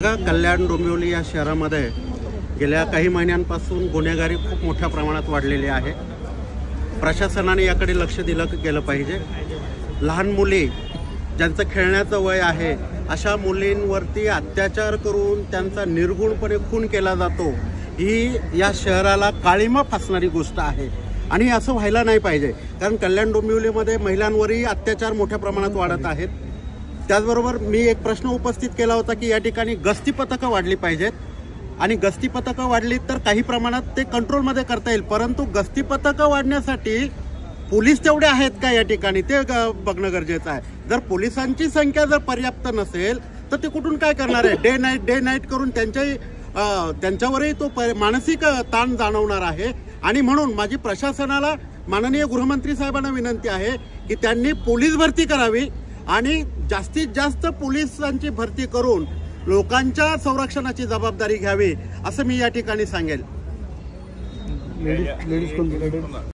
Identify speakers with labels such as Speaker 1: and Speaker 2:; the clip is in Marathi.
Speaker 1: कल्याण डोंबिवली या शहरामध्ये गेल्या काही महिन्यांपासून गुन्हेगारी खूप मोठ्या प्रमाणात वाढलेली आहे। प्रशासनाने याकडे लक्ष दिलं गेलं पाहिजे। लहान मुली ज्यांचं खेळण्याचं वय आहे अशा मुलींवरती अत्याचार करून त्यांचा निर्गुणपणे खून केला जातो, ही या शहराला काळिमा फासणारी गोष्ट आहे आणि असं व्हायला नाही पाहिजे। कारण कल्याण डोंबिवलीमध्ये महिलांवरही अत्याचार मोठ्या प्रमाणात वाढत आहेत। त्याचबरोबर मी एक प्रश्न उपस्थित केला होता की या ठिकाणी गस्ती पथकं वाढली पाहिजेत आणि गस्ती पथकं वाढली तर काही प्रमाणात ते कंट्रोलमध्ये करता येईल, परंतु गस्ती पथकं वाढण्यासाठी पोलीस तेवढे आहेत का या ठिकाणी ते बघणं गरजेचं आहे। जर पोलिसांची संख्या जर पर्याप्त नसेल तर ते कुठून काय करणार आहे? डे नाईट करून त्यांच्यावरही तो मानसिक ताण जाणवणार आहे। आणि म्हणून माझी प्रशासनाला माननीय गृहमंत्री साहेबांना विनंती आहे की त्यांनी पोलीस भरती करावी आणि जास्तीत जास्त पोलिसांची भरती करून लोकांच्या संरक्षणाची जबाबदारी घ्यावी असं मी या ठिकाणी सांगेल।